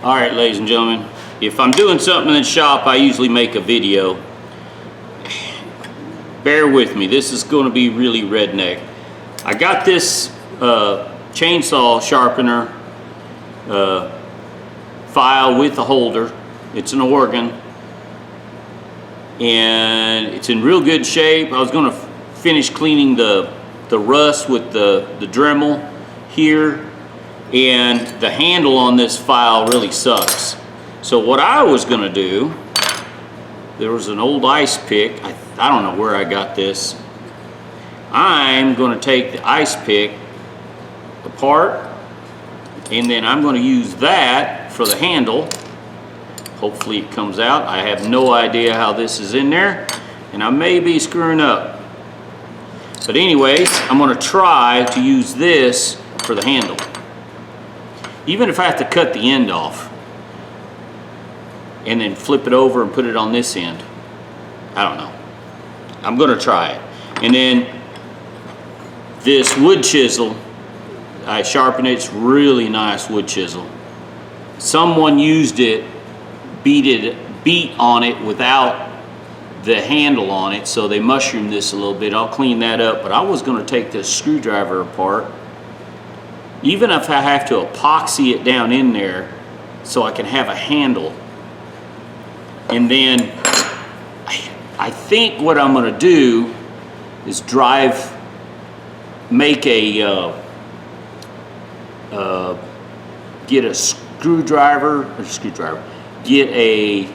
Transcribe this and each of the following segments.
Alright, ladies and gentlemen, if I'm doing something in the shop, I usually make a video. Bear with me, this is going to be really redneck. I got this chainsaw sharpener file with the holder. It's an organ, and it's in real good shape. I was going to finish cleaning the rust with the Dremel here, and the handle on this file really sucks. So what I was going to do, there was an old ice pick. I don't know where I got this. I'm going to take the ice pick apart, and then I'm going to use that for the handle. Hopefully it comes out. I have no idea how this is in there, and I may be screwing up. But anyways, I'm going to try to use this for the handle. Even if I have to cut the end off and then flip it over and put it on this end. I don't know. I'm going to try it. And then this wood chisel, I sharpened it. It's really nice wood chisel. Someone used it, beat on it without the handle on it, so they mushroomed this a little bit. I'll clean that up, but I was going to take this screwdriver apart, even if I have to epoxy it down in there so I can have a handle. And then I think what I'm going to do is get a screwdriver, get a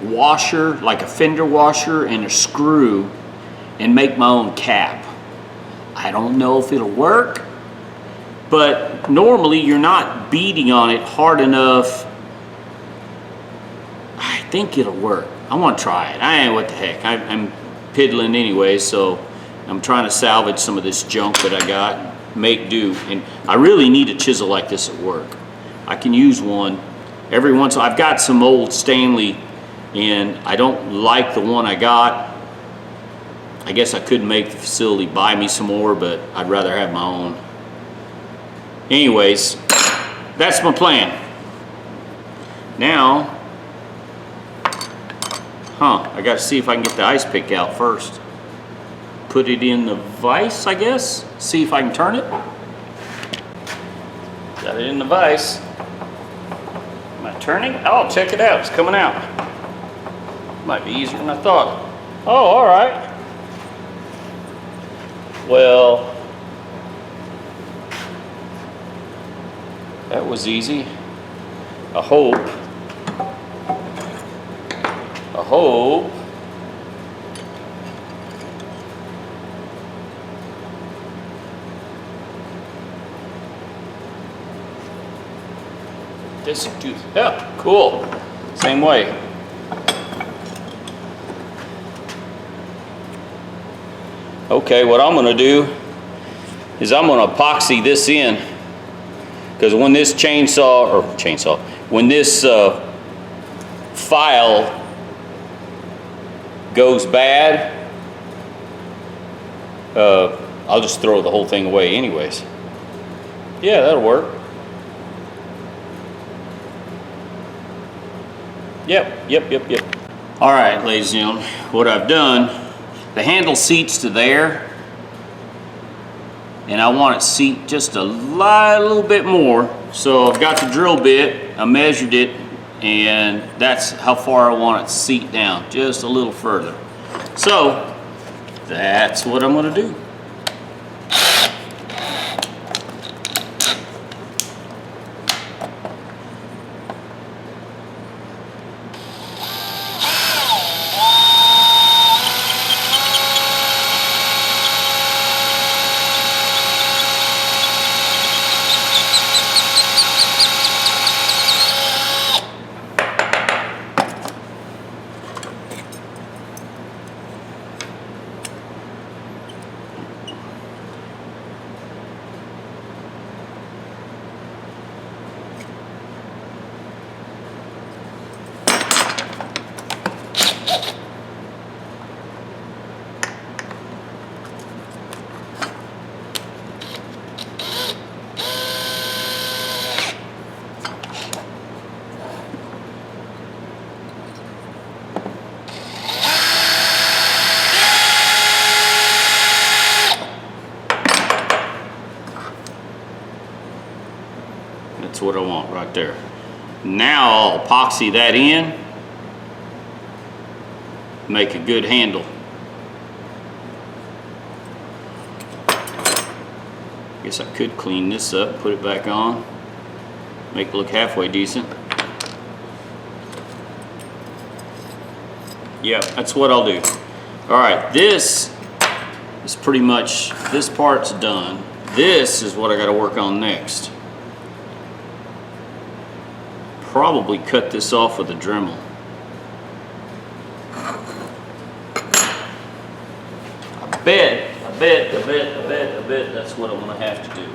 washer, like a fender washer, and a screw, and make my own cap. I don't know if it'll work, but normally you're not beating on it hard enough. I think it'll work. I want to try it. What the heck, I'm piddling anyway, so I'm trying to salvage some of this junk that I got, make do. And I really need a chisel like this at work. I can use one every once. I've got some old Stanley, and I don't like the one I got. I guess I could make the facility buy me some more, but I'd rather have my own. Anyways, that's my plan. Now, I gotta see if I can get the ice pick out first. Put it in the vise, I guess. See if I can turn it. Got it in the vise. Am I turning? Oh, check it out, it's coming out. Might be easier than I thought. Oh, all right. Well, that was easy. I hope. This is too, yeah, cool. Same way. Okay, what I'm going to do is I'm going to epoxy this in, because when this when this file goes bad, I'll just throw the whole thing away anyways. Yeah, that'll work. Yep. All right, ladies and gentlemen, what I've done, the handle seats to there, and I want it seat just a little bit more. So I've got the drill bit, I measured it, and that's how far I want it to seat down, just a little further. So that's what I'm going to do. That's what I want right there. Now I'll epoxy that in, make a good handle. Guess I could clean this up, put it back on, make it look halfway decent. Yeah, that's what I'll do. All right, this is pretty much, this part's done. This is what I gotta work on next. Probably cut this off with a Dremel. I bet that's what I'm gonna have to do.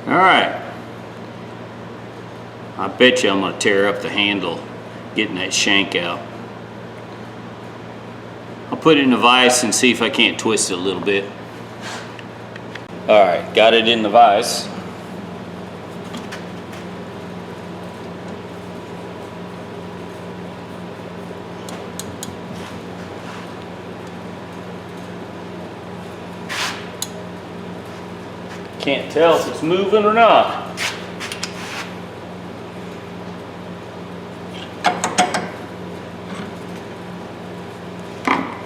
All right, I bet you I'm gonna tear up the handle getting that shank out. I'll put it in a vise and see if I can't twist it a little bit. All right, got it in the vise. Can't tell if it's moving or not.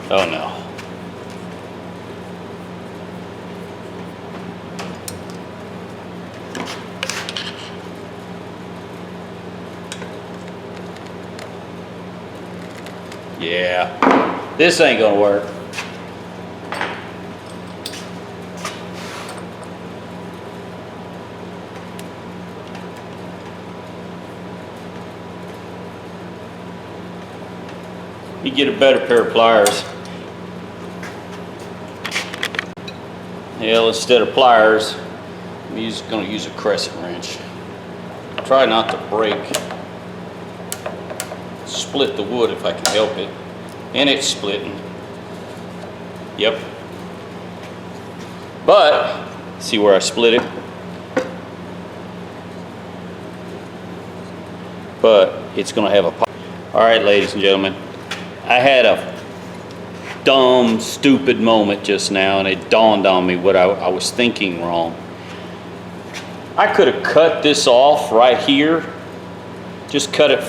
Oh no. Yeah, this ain't gonna work. You get a better pair of pliers. Hell, instead of pliers, I'm going to use a crescent wrench. Try not to break, split the wood if I can help it. And it's splitting. Yep. But, see where I split it? But it's going to have a pop. All right, ladies and gentlemen. I had a dumb, stupid moment just now, and it dawned on me what I was thinking wrong. I could have cut this off right here, just cut it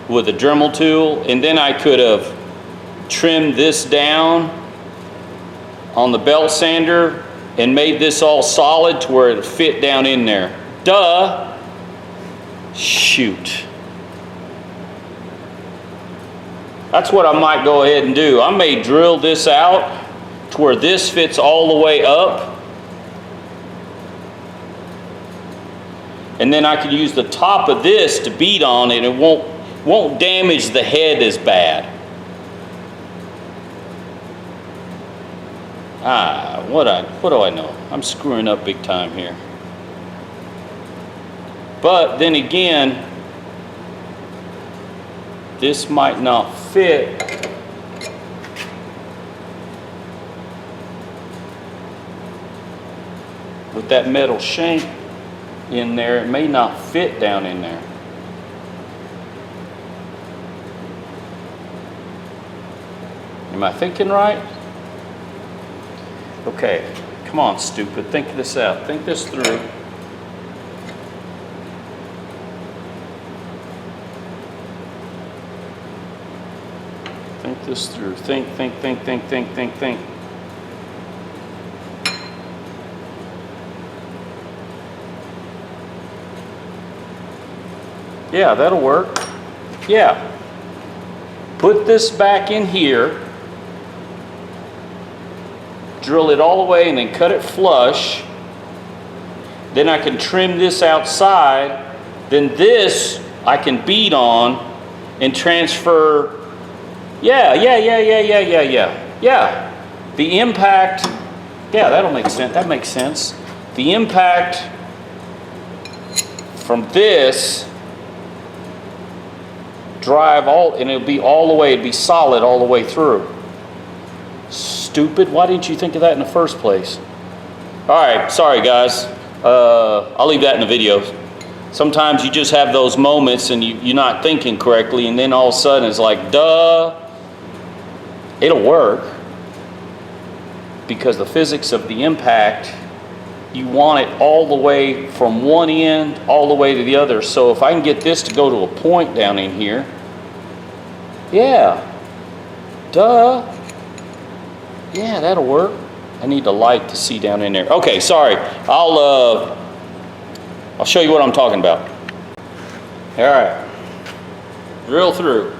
with a Dremel tool, and then I could have trimmed this down on the belt sander and made this all solid to where it fit down in there. Duh! Shoot. That's what I might go ahead and do. I may drill this out to where this fits all the way up. And then I could use the top of this to beat on it. It won't damage the head as bad. What do I know? I'm screwing up big time here. But then again, this might not fit with that metal shank. in there. It may not fit down in there. Am I thinking right? Okay, come on, stupid. Think this out. Think this through. Think this through. Think. Yeah, that'll work. Yeah. Put this back in here. Drill it all the way and then cut it flush. Then I can trim this outside. Then this I can bead on and transfer. Yeah. The impact, yeah, that'll make sense. That makes sense. The impact from this drive all, and it'll be all the way, it'd be solid all the way through. Stupid, why didn't you think of that in the first place? All right, sorry guys. I'll leave that in the video. Sometimes you just have those moments and you're not thinking correctly, and then all of a sudden it's like, duh. It'll work because the physics of the impact, you want it all the way from one end all the way to the other. So if I can get this to go to a point down in here, yeah, duh. Yeah, that'll work. I need the light to see down in there. Okay, sorry. I'll show you what I'm talking about. All right. Drill through.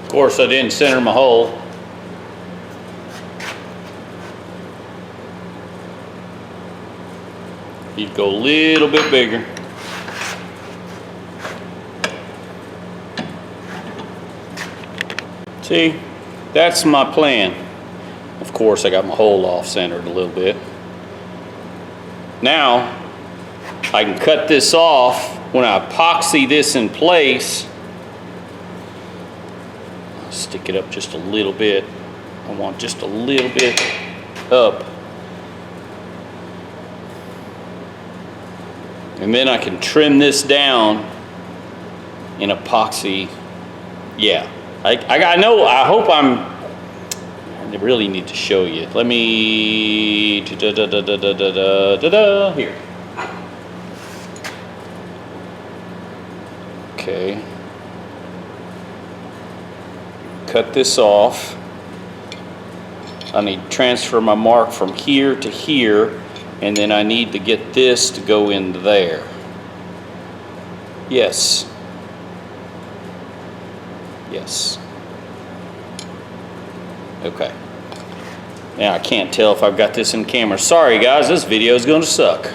Of course, I didn't center my hole. You'd go a little bit bigger. See, that's my plan. Of course, I got my hole off centered a little bit. Now, I can cut this off when I epoxy this in place. Stick it up just a little bit. I want just a little bit up. And then I can trim this down in epoxy. Yeah, I know, I hope I really need to show you. Let me, here. Okay. Cut this off. I need to transfer my mark from here to here, and then I need to get this to go into there. Yes. Yes. Okay. Now I can't tell if I've got this in camera. Sorry guys, this video is going to suck.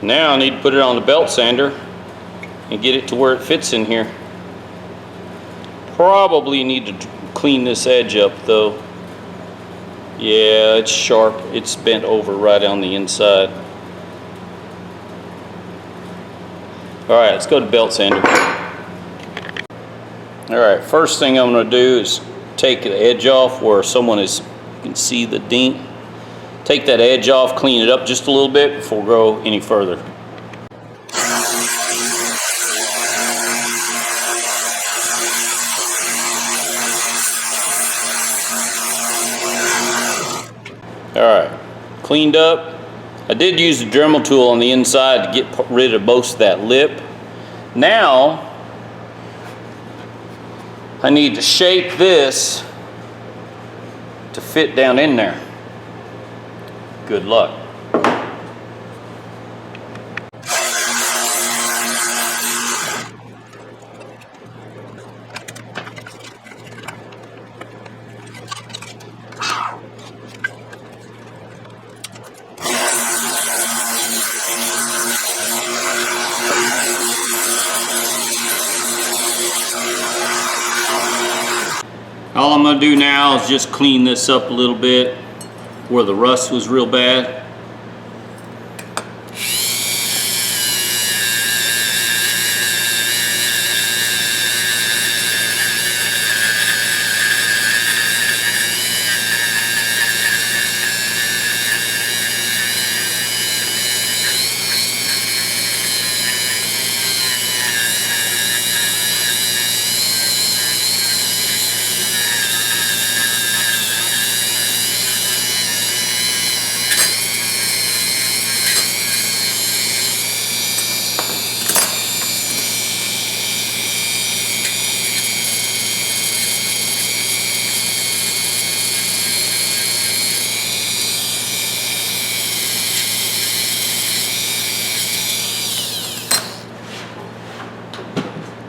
Now I need to put it on the belt sander and get it to where it fits in here. Probably need to clean this edge up though. Yeah, it's sharp. It's bent over right on the inside. Alright, let's go to belt sander. Alright, first thing I'm going to do is take the edge off where you can see the dent. Take that edge off, clean it up just a little bit before we go any further. Alright, cleaned up. I did use the Dremel tool on the inside to get rid of most of that lip. Now, I need to shape this to fit down in there. Good luck. All I'm going to do now is just clean this up a little bit where the rust was real bad.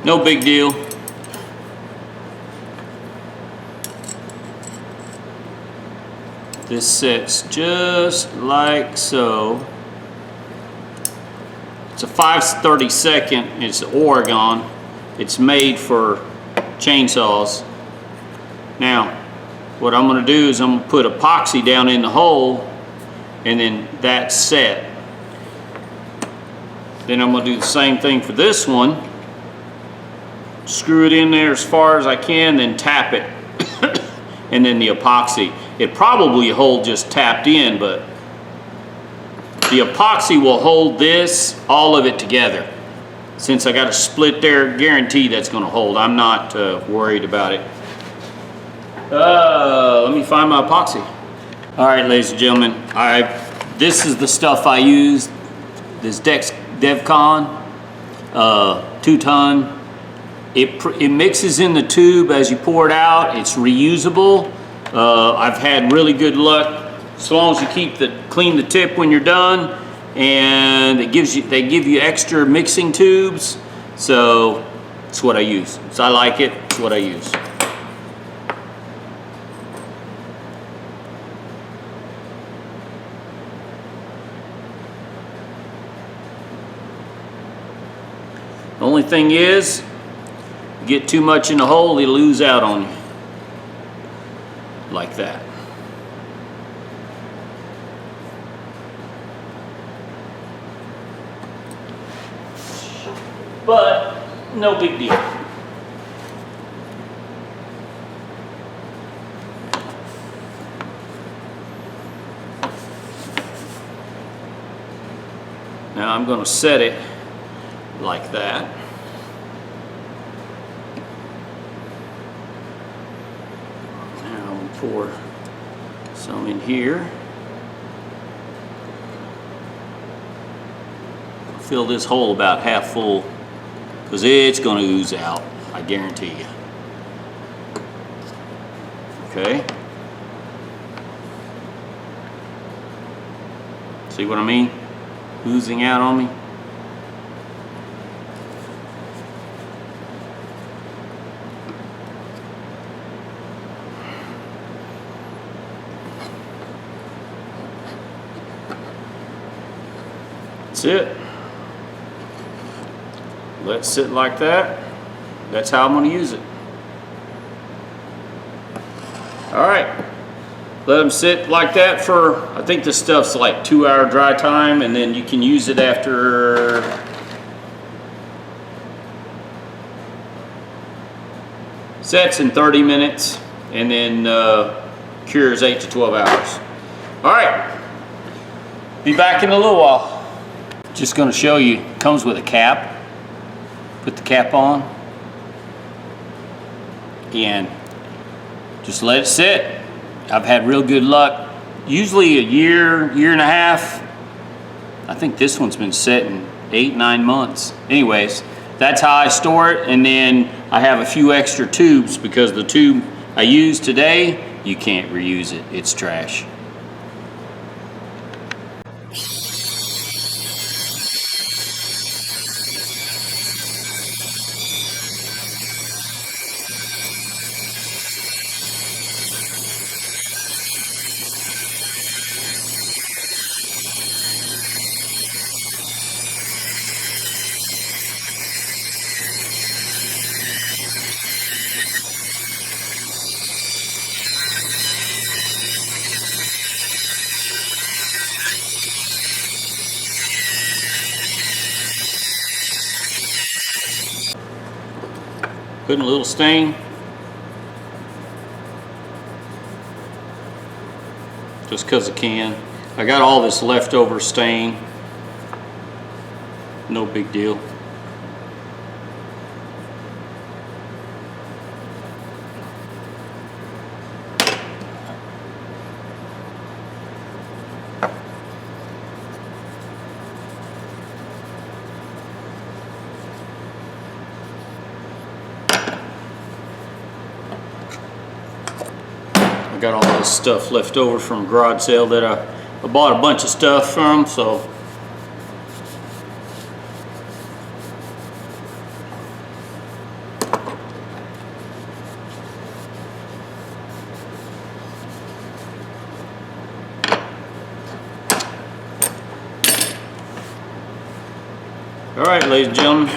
No big deal. This sits just like so. It's a 5/32. It's Oregon. It's made for chainsaws. Now, what I'm going to do is I'm going to put epoxy down in the hole, and then that's set. Then I'm going to do the same thing for this one. Screw it in there as far as I can, then tap it. And then the epoxy. It probably hold just tapped in, but the epoxy will hold this, all of it together. Since I got a split there, guaranteed that's going to hold. I'm not worried about it. Let me find my epoxy. All right, ladies and gentlemen, this is the stuff I used. This DevCon 2-ton. It mixes in the tube as you pour it out. It's reusable. I've had really good luck as long as you clean the tip when you're done, and they give you extra mixing tubes. So it's what I use. So I like it. It's what I use. The only thing is, get too much in the hole, it'll lose out on you. Like that. But no big deal. Now I'm going to set it like that. Pour some in here. Fill this hole about half full because it's going to ooze out, I guarantee you. Okay. See what I mean? Oozing out on me. That's it. let it sit like that. That's how I'm going to use it. All right, let them sit like that for, I think this stuff's like 2-hour dry time, and then you can use it after sets in 30 minutes, and then cures 8 to 12 hours. All right, be back in a little while. Just going to show you, it comes with a cap. Put the cap on and just let it sit. I've had real good luck. Usually a year, year and a half. I think this one's been sitting 8-9 months. Anyways, that's how I store it. And then I have a few extra tubes because the tube I used today, you can't reuse it. It's trash. Putting a little stain. Just because I can. I got all this leftover stain. No big deal. I got all this stuff left over from a garage sale that I bought a bunch of stuff from, so all right, ladies and gentlemen,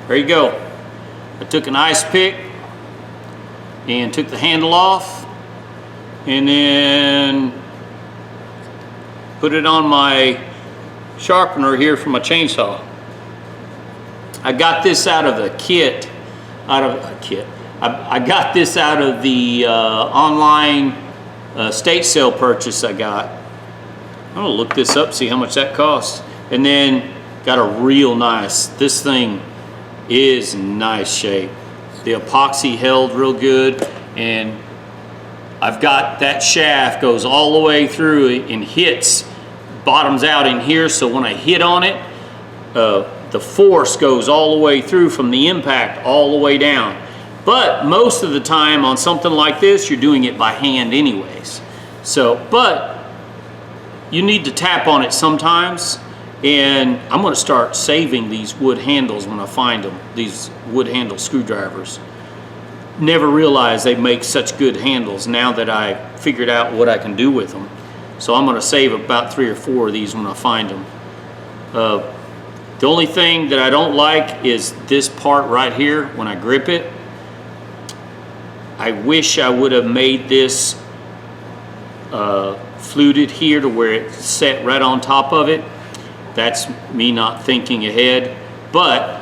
there you go. I took an ice pick and took the handle off, and then put it on my sharpener here for my chainsaw. I got this out of the kit, I got this out of the online estate sale purchase I got. I'm gonna look this up, see how much that costs. And then got a real nice, this thing is in nice shape. The epoxy held real good, and I've got that shaft goes all the way through and hits, bottoms out in here, so when I hit on it, the force goes all the way through from the impact all the way down. But most of the time on something like this, you're doing it by hand anyways. So, but you need to tap on it sometimes, and I'm gonna start saving these wood handles when I find them, these wood handle screwdrivers. Never realized they make such good handles now that I figured out what I can do with them. So I'm gonna save about 3 or 4 of these when I find them. The only thing that I don't like is this part right here when I grip it. I wish I would have made this fluted here to where it set right on top of it. That's me not thinking ahead, but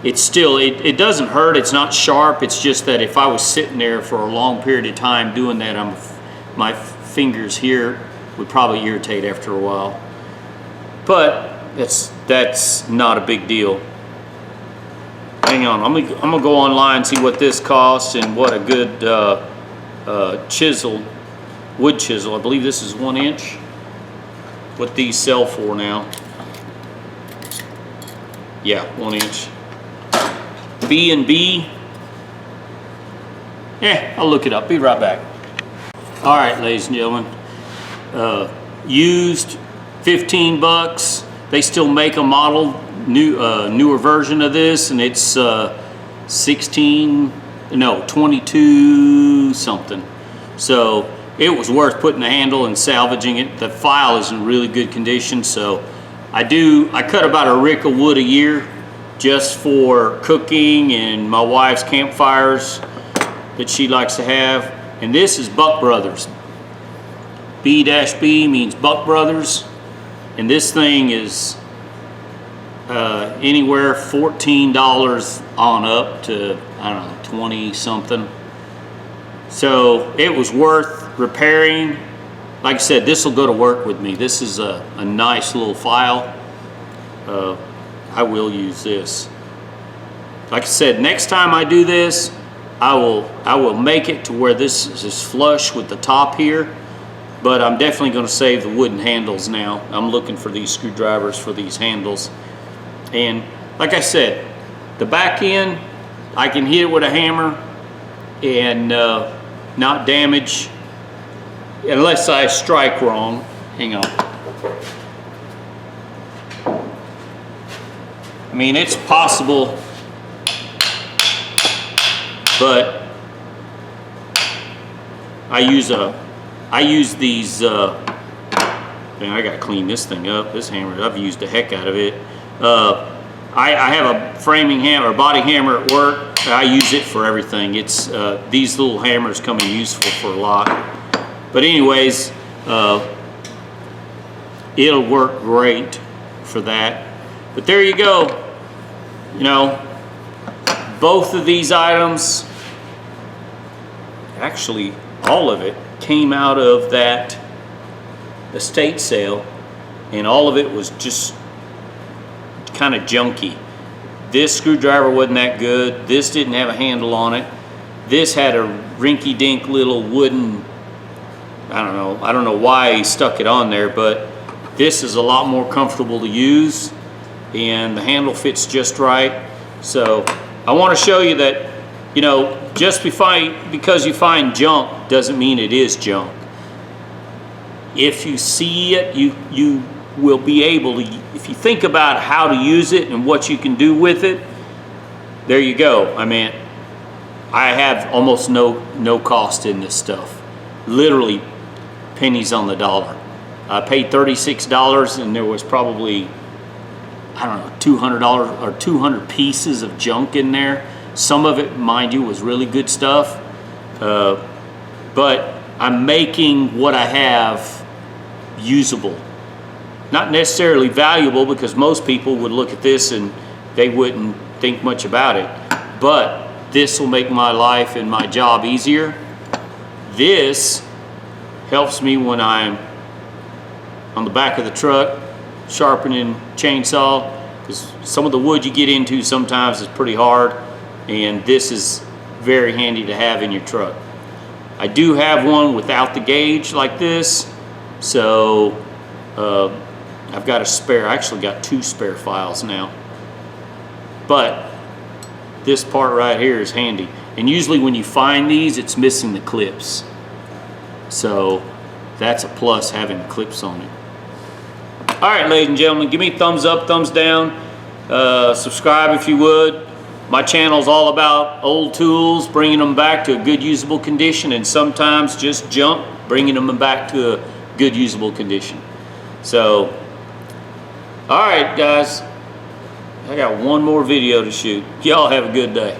it's still, it doesn't hurt, it's not sharp, it's just that if I was sitting there for a long period of time doing that, my fingers here would probably irritate after a while. But that's not a big deal. Hang on, I'm gonna go online and see what this costs and what a good wood chisel, I believe this is 1 inch, what these sell for now. Yeah, 1 inch. B&B. Yeah, I'll look it up. Be right back. All right, ladies and gentlemen. Used, 15 bucks. They still make a model, newer version of this, and it's 22 something. So it was worth putting the handle and salvaging it. The file is in really good condition, so I cut about a rick of wood a year, just for cooking and my wife's campfires that she likes to have. And this is Buck Brothers. B-B means Buck Brothers. And this thing is anywhere $14 on up to, I don't know, 20 something. So it was worth repairing. Like I said, this will go to work with me. This is a nice little file. I will use this. Like I said, next time I do this, I will make it to where this is flush with the top here, but I'm definitely going to save the wooden handles now. I'm looking for these screwdrivers for these handles. And like I said, the back end, I can hit it with a hammer and not damage, unless I strike wrong. Hang on. I mean, it's possible, but I use these, man, I gotta clean this thing up. This hammer, I've used the heck out of it. I have a framing hammer, or body hammer at work. I use it for everything. It's these little hammers come in useful for a lot. But anyways, it'll work great for that. But there you go. You know, both of these items, actually all of it, came out of that estate sale, and all of it was just kind of junky. This screwdriver wasn't that good. This didn't have a handle on it. This had a rinky-dink little wooden, I don't know why he stuck it on there, but this is a lot more comfortable to use, and the handle fits just right. So I want to show you that, you know, just because you find junk doesn't mean it is junk. If you see it, you will be able to, if you think about how to use it and what you can do with it, there you go. I mean, I have almost no cost in this stuff. Literally pennies on the dollar. I paid $36 and there was probably, I don't know, $200 or 200 pieces of junk in there. Some of it, mind you, was really good stuff. But I'm making what I have usable. Not necessarily valuable, because most people would look at this and they wouldn't think much about it. But this will make my life and my job easier. This helps me when I'm on the back of the truck sharpening chainsaw, because some of the wood you get into sometimes is pretty hard, and this is very handy to have in your truck. I do have one without the gauge like this, so I've got a spare. I actually got 2 spare files now, but this part right here is handy. And usually when you find these, it's missing the clips, so that's a plus, having the clips on it. All right, ladies and gentlemen, give me a thumbs up, thumbs down, subscribe if you would. My channel is all about old tools, bringing them back to a good usable condition, and sometimes just junk, bringing them back to a good usable condition. So, all right, guys, I got one more video to shoot. Y'all have a good day.